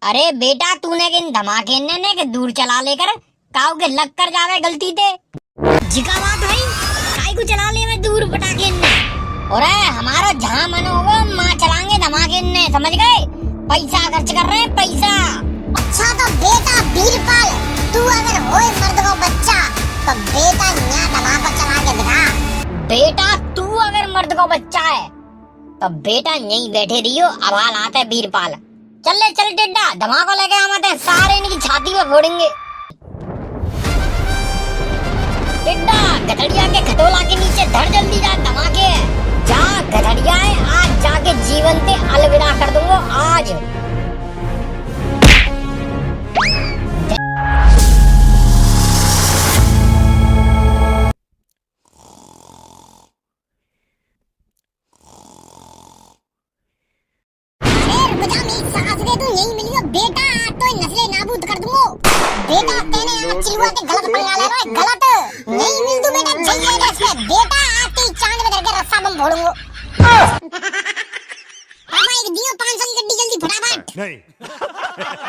अरे बेटा तूने किन धमाके ने के दूर चला लेकर काऊ के लग कर जावे गलती ते जिका बात भाई काई को चला ले में दूर पटाके ने और हमारा जहाँ मन होगा माँ चलाएंगे धमाके ने समझ गए। पैसा खर्च कर रहे हैं पैसा। अच्छा तो बेटा बीरपाल तू अगर होए मर्द को बच्चा तो बेटा यहाँ धमाका चला के दिखा। बेटा तू अगर मर्द को बच्चा है तो बेटा यहीं बैठे रहियो आवाल आता है बीरपाल। चल ले चल टिड्डा धमाको लेके आते हैं सारे इनकी छाती पे फोड़ेंगे। टिड्डा गधड़िया के खटोला के नीचे धड़ जल्दी जा धमाके जा गधड़िया है आज जाके जीवन से अलविदा कर दूंगा आज। बेटा आज तो नस्लें नाबूद कर दूंगा। बेटा तेने आज चिलुआ के गलत पंगा ले रहा है गलत नहीं मिल दूं बेटा चाहिए ऐसे बेटा आज तेरी चांद में धर के रस्सा बम फोड़ूंगा। पापा एक दियो 500 की गड्डी जल्दी फटाफट नहीं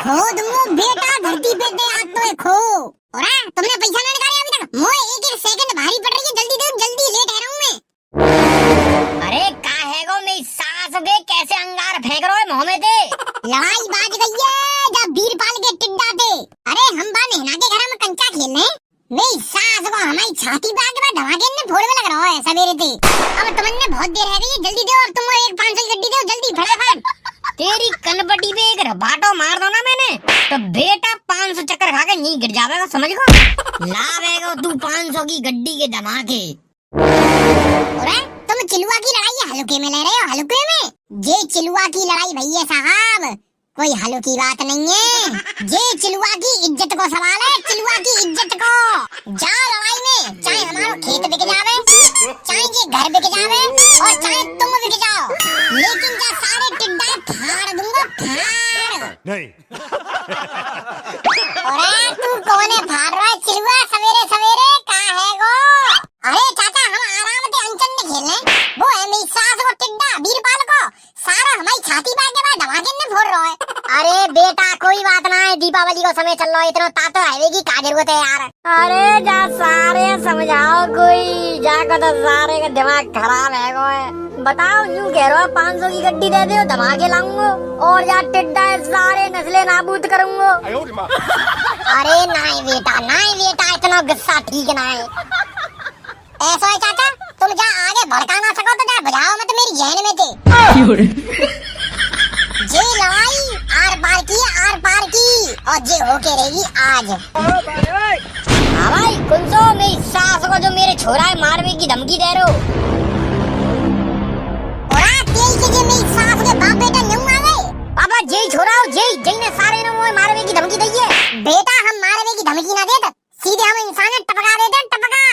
खो दूंगा बेटा धरती पे दे आज तो खो। और तुमने पैसा ना निकाले अभी तक मोए एक सेकंड भारी पड़ रही है जल्दी दो जल्दी लेट आ रहा हूं मैं। अरे का है गो मेरी सास दे कैसे अंगार फेंक रहे हो मुंह में दे लड़ाई बाज गई है जब बीरपाल के टिड्डा थे। अरे हम बा नेहना के घर में कंचा खेलने मेरी सास को हमारी छाती पे आके धमाके ने फोड़ में लग रहा है सवेरे थी। अब तुमने बहुत देर है गई जल्दी दो और तुम एक 500 गड्डी दो जल्दी फटाफट। तेरी कनपट्टी पे एक रबाटो मार दो ना मैंने तो बेटा 500 चक्कर खा के नहीं गिर जाएगा समझ गो। लावेगा तू 500 की गड्डी के धमाके। अरे तुम चिलुआ की लड़ाई हल्के में ले रहे हो हल्के में। ये चिलुआ की लड़ाई भैया साहब कोई हल्के की बात नहीं है। ये चिलुआ की इज्जत को सवाल है चिलुआ की इज्जत को। जाओ लड़ाई में चाहे हमारा खेत बिक जावे चाहे ये घर बिक जावे और चाहे तुम बिक जाओ लेकिन जा सारे टिड्डा फाड़ दूंगा फाड़ नहीं। अरे तू कौन है फाड़ रहा है चिलुआ सवेरे सवेरे का है गो। अरे चाचा हम आराम से अंचन में खेलने वो है मेरी सास को टिड्डा बीरपाल को सारा हमारी छाती पे के बाद धमाके ने फोड़ रहा है। अरे बेटा कोई बात ना है दीपावली को समय चल रहा है इतना तातो हाईवे की क्या जरूरत है यार। अरे जा सारे समझाओ कोई जाकर तो सारे का दिमाग खराब है गो है। बताओ यूं कह रहे हो 500 की गड्डी दे दो धमाके लाऊंगा और या टिड्डा सारे नस्लें नाबूद करूंगा। अरे नहीं बेटा इतना गुस्सा ठीक ना है। ऐसा है चाचा तुम जा आगे भड़का ना सको तो जा बुझाओ मत मेरी जहन में थे। जे लड़ाई आर पार की और जे होके रहेगी आज। हाँ भाई कुंसो मेरी सास को जो मेरे छोरा मारने की धमकी दे रहे हो। और तेल के जे मेरी सास के बाप बेटा न्यू आ गए। पापा जय छोरा हो जय ने सारे ने मोए मारने की धमकी दी है। बेटा हम मारने की धमकी ना देते सीधे हम इंसान टपका देते टपका।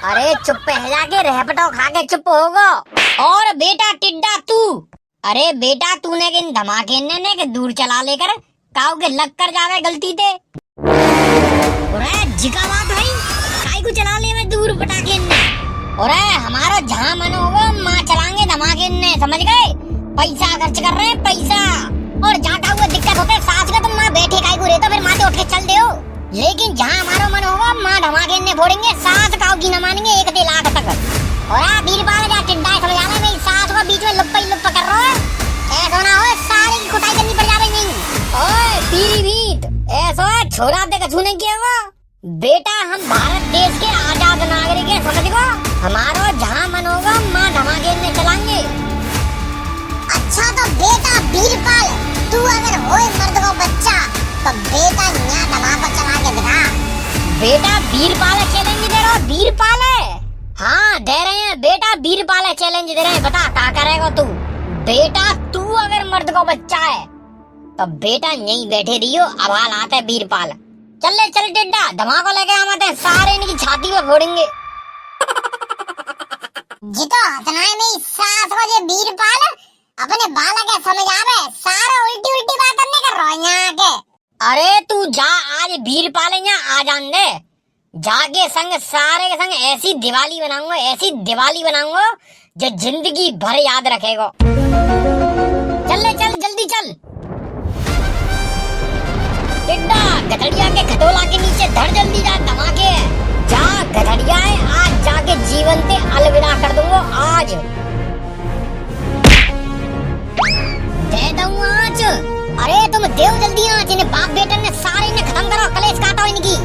अरे चुप है जाके रहपटो खा के चुप होगो। और बेटा टिड्डा तू अरे बेटा तूने किन धमाके ने के दूर चला लेकर काऊ के लग कर जावे गलती ते जिका बात भाई काई को चला ले में दूर पटाके ने और हमारा जहाँ मन होगा माँ चलाएंगे धमाके ने समझ गए। पैसा खर्च कर रहे हैं पैसा और जाता हुआ दिक्कत होता है सास का तुम माँ बैठे काई को रहता फिर माथे उठ के चल दे लेकिन जहाँ हमारा मन होगा माँ धमाके ने फोड़ेंगे सास काऊ की न मानेंगे 1 लाख तक। और बीरपाल जा टिड्डा समझा रहा मेरी सास को बीच में लुप्प कर रहा है ऐसा ना हो सारी की कुटाई करनी पड़ जावे नहीं। ओए पीरी भीत ऐसा छोरा दे कछु नहीं किया हुआ बेटा हम भारत देश के आजाद नागरिक हैं समझ गो। हमारा जहाँ मन होगा माँ धमाके ने चलाएंगे। अच्छा तो बेटा बीरपाल तू अगर होए मर्द को बच्चा तो बेटा यहाँ धमाका चला के दिखा। बेटा बीरपाल चैलेंज दे रहा बीरपाल हाँ दे रहे हैं बेटा बीरपाल चैलेंज दे रहे हैं बता क्या करेगा तू। बेटा तू अगर मर्द को बच्चा है तो बेटा यहीं बैठे रहियो आवाल आता है बीरपाल। चल ले चल टिड्डा धमाको लेके आते हैं सारे इनकी छाती पे फोड़ेंगे। जितो हतना है मेरी सास को ये बीरपाल अपने बालक है समझ आवे सारा उल्टी बात नहीं कर रहा यहाँ के। अरे तू जा आज बीरपाल यहाँ आ जान दे जाके संग सारे के संग ऐसी दिवाली बनाऊंगा जो जिंदगी भर याद रखेगा। चल ले चल जल्दी चल। टिड्डा गधड़िया के खटोला के नीचे धड़ जल्दी जा धमाके जा गधड़िया है आज जाके जीवन से अलविदा कर दूंगा आज दे दूँ आज। अरे तुम देव जल्दी आज इन्हें बाप बेटे ने सारे ने खत्म करो कलेश काटो इनकी।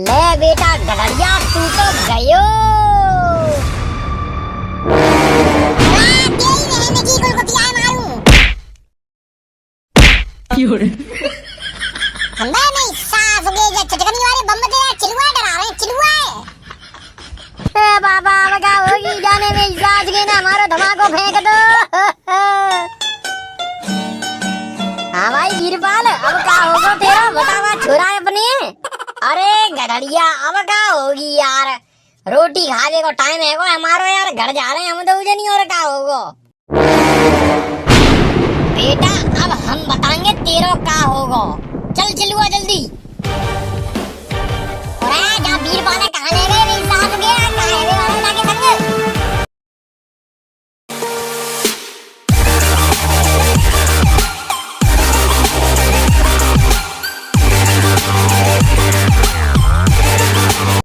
ले बेटा गधड़िया तू तो गयो। हमें नहीं साफ गए चटकनी वाले बम दे चिलुआ डरा रहे चिलुआ। ए बाबा अब क्या होगी जाने में साज के ना हमारा धमाको फेंक दो। हाँ भाई वीरपाल अब क्या होगा तेरा बतावा छोरा अपने। अरे गधड़िया अब क्या होगी यार रोटी खाने को टाइम है को हमारा यार घर जा रहे हैं हम तो मुझे नहीं और क्या होगा। बेटा अब हम बताएंगे तेरो क्या होगा चल चिलुआ जल्दी।